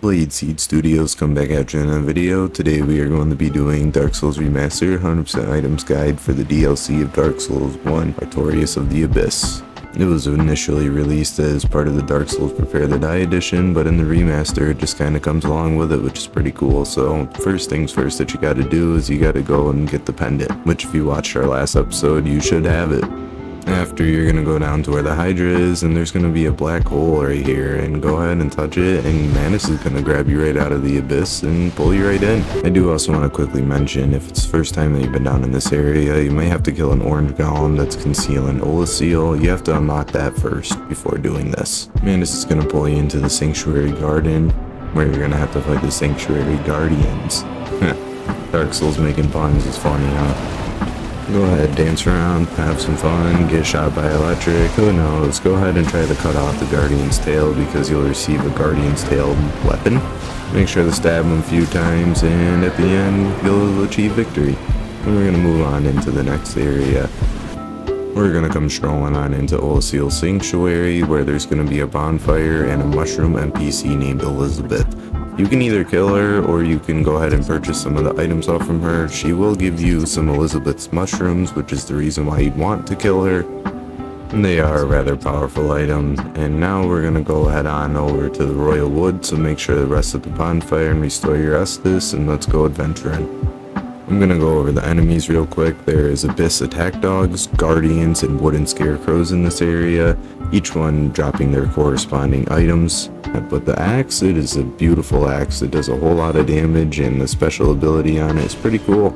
Blade Seed Studios come back at you in a video. Today we are going to be doing Dark Souls Remastered 100% items guide for the DLC of Dark Souls 1 Victorious of the Abyss. It was initially released as part of the Dark Souls Prepare to Die edition, but in the remaster it just kind of comes along with it, which is pretty cool. So first things first that you got to do is you got to go and get the pendant, which if you watched our last episode you should have it. After, you're going to go down to where the Hydra is, and there's going to be a black hole right here, and go ahead and touch it, and Manus is going to grab you right out of the abyss and pull you right in. I do also want to quickly mention, if it's the first time that you've been down in this area, you might have to kill an orange golem that's concealing Olaseal. You have to unlock that first before doing this. Manus is going to pull you into the Sanctuary Garden, where you're going to have to fight the Sanctuary Guardians. Dark Souls making puns is funny, huh? Go ahead, dance around, have some fun, get shot by electric, who knows, go ahead and try to cut off the Guardian's tail because you'll receive a Guardian's tail weapon. Make sure to stab him a few times and at the end you'll achieve victory. And we're going to move on into the next area. We're going to come strolling on into Olaseal Sanctuary, where there's going to be a bonfire and a mushroom NPC named Elizabeth. You can either kill her or you can go ahead and purchase some of the items off from her. She will give you some Elizabeth's mushrooms, which is the reason why you'd want to kill her. And they are a rather powerful item. And now we're going to go head on over to the Royal Wood, so make sure to rest at the bonfire and restore your Estus, and let's go adventuring. I'm going to go over the enemies real quick. There is Abyss attack dogs, guardians, and wooden scarecrows in this area, each one dropping their corresponding items. But the axe, it is a beautiful axe. It does a whole lot of damage, and the special ability on it is pretty cool.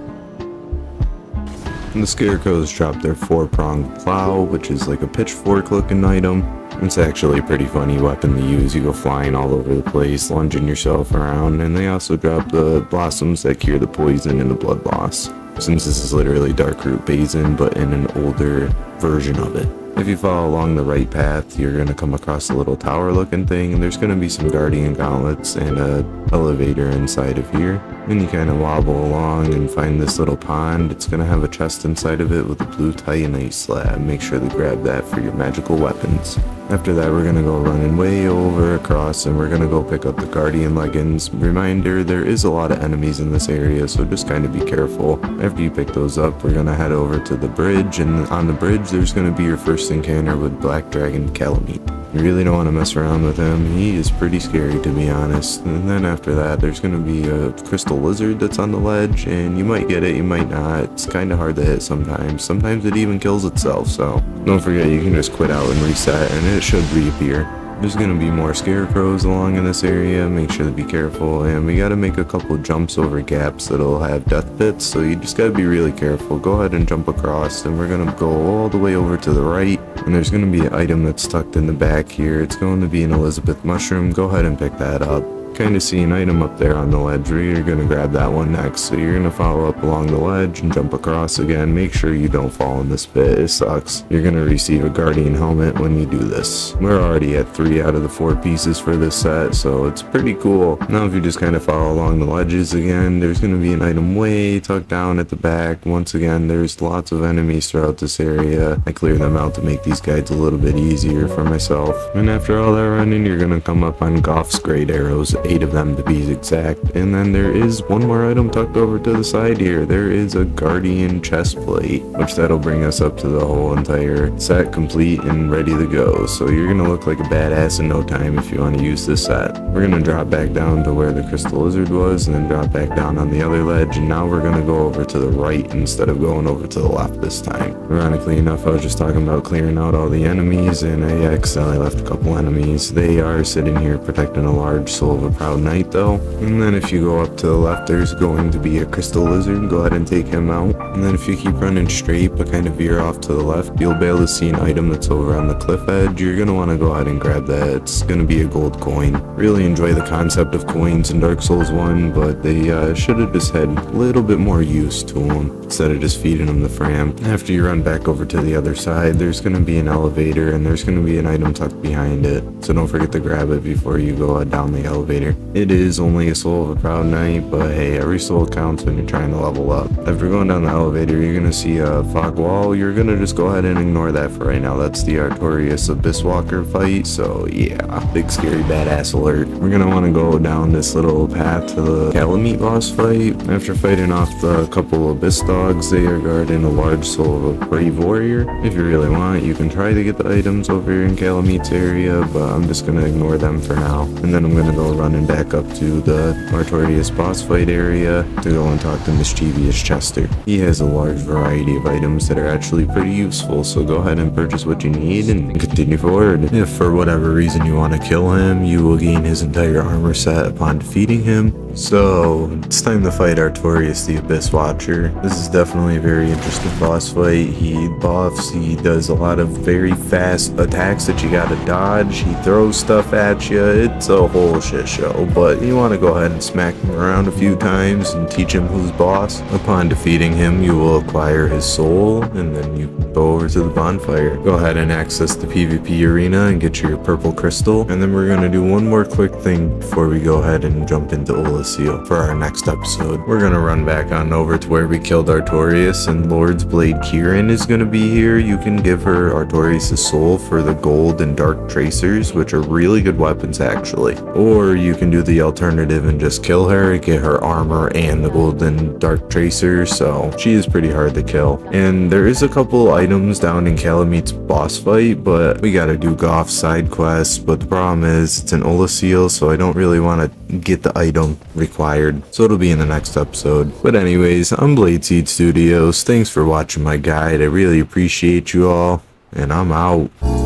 And the scarecrows drop their four-pronged plow, which is like a pitchfork looking item. It's actually a pretty funny weapon to use. You go flying all over the place, lunging yourself around, and they also drop the blossoms that cure the poison and the blood loss. Since this is literally Darkroot Basin, but in an older version of it. If you follow along the right path, you're going to come across a little tower looking thing, and there's going to be some guardian gauntlets and an elevator inside of here. And you kind of wobble along and find this little pond. It's going to have a chest inside of it with a blue titanite slab. Make sure to grab that for your magical weapons. After that, we're going to go running way over across, and we're going to go pick up the guardian leggings. Reminder, there is a lot of enemies in this area, so just kind of be careful. After you pick those up, we're going to head over to the bridge, and on the bridge there's going to be your first encounter with Black Dragon Calamite. You really don't want to mess around with him. He is pretty scary, to be honest. And then after that, there's going to be a crystal lizard that's on the ledge, and you might get it, you might not. It's kind of hard to hit sometimes. Sometimes it even kills itself, so don't forget you can just quit out and reset, and it should reappear. There's going to be more scarecrows along in this area. Make sure to be careful, and we got to make a couple jumps over gaps that'll have death pits, so you just got to be really careful. Go ahead and jump across, and we're going to go all the way over to the right, and there's going to be an item that's tucked in the back here. It's going to be an Elizabeth mushroom. Go ahead and pick that up. Kind of see an item up there on the ledge. We're going to grab that one next, so you're going to follow up along the ledge and jump across again. Make sure you don't fall in this pit, it sucks. You're going to receive a guardian helmet when you do this. We're already at 3 out of the 4 pieces for this set, so it's pretty cool. Now if you just kind of follow along the ledges again, there's going to be an item way tucked down at the back. Once again, there's lots of enemies throughout this area. I clear them out to make these guides a little bit easier for myself. And after all that running, you're going to come up on Goff's great arrows, 8 of them to be exact. And then there is one more item tucked over to the side here. There is a guardian chest plate, which that'll bring us up to the whole entire set complete and ready to go. So you're gonna look like a badass in no time if you want to use this set. We're gonna drop back down to where the crystal lizard was, and then drop back down on the other ledge, and now we're gonna go over to the right instead of going over to the left this time. Ironically enough, I was just talking about clearing out all the enemies, and I accidentally left a couple enemies. They are sitting here protecting a large soul of a proud knight though. And then if you go up to the left, there's going to be a crystal lizard. Go ahead and take him out. And then if you keep running straight but kind of veer off to the left, you'll be able to see an item that's over on the cliff edge. You're going to want to go ahead and grab that. It's going to be a gold coin. Really enjoy the concept of coins in Dark Souls 1, but they should have just had a little bit more use to them instead of just feeding them the fram. After you run back over to the other side, there's going to be an elevator, and there's going to be an item tucked behind it. So don't forget to grab it before you go down the elevator here. It is only a soul of a proud knight, but hey, every soul counts when you're trying to level up. After going down the elevator, you're gonna see a fog wall. You're gonna just go ahead and ignore that for right now. That's the Artorias Abyss Walker fight, so yeah, big scary badass alert. We're gonna want to go down this little path to the Calamite boss fight. After fighting off the couple Abyss dogs, they are guarding a large soul of a brave warrior. If you really want, you can try to get the items over here in Calamite's area, but I'm just gonna ignore them for now. And then I'm gonna go running back up to the Artorias boss fight area to go and talk to Mischievous Chester. He has a large variety of items that are actually pretty useful, so go ahead and purchase what you need and continue forward. If for whatever reason you want to kill him, you will gain his entire armor set upon defeating him. So it's time to fight Artorias the Abyss Watcher. This is definitely a very interesting boss fight. He buffs, he does a lot of very fast attacks that you gotta dodge, he throws stuff at you. It's a whole shit show, but you want to go ahead and smack him around a few times and teach him who's boss. Upon defeating him, you will acquire his soul, and then you can go over to the bonfire. Go ahead and access the PvP arena and get your purple crystal, and then we're gonna do one more quick thing before we go ahead and jump into Olasil for our next episode. We're gonna run back on over to where we killed Artorias, and Lord's Blade Kieran is gonna be here. You can give her Artorias' soul for the gold and dark tracers, which are really good weapons actually. Or you can do the alternative and just kill her and get her armor and the gold and dark tracers, so she is pretty hard to kill. And there is a couple items down in Calamite's boss fight, but we gotta do Goff's side quests. But the problem is it's an Olasil, so I don't really want to get the item required, so it'll be in the next episode. But anyways, I'm Bladeseed Studios. Thanks for watching my guide. I really appreciate you all, and I'm out.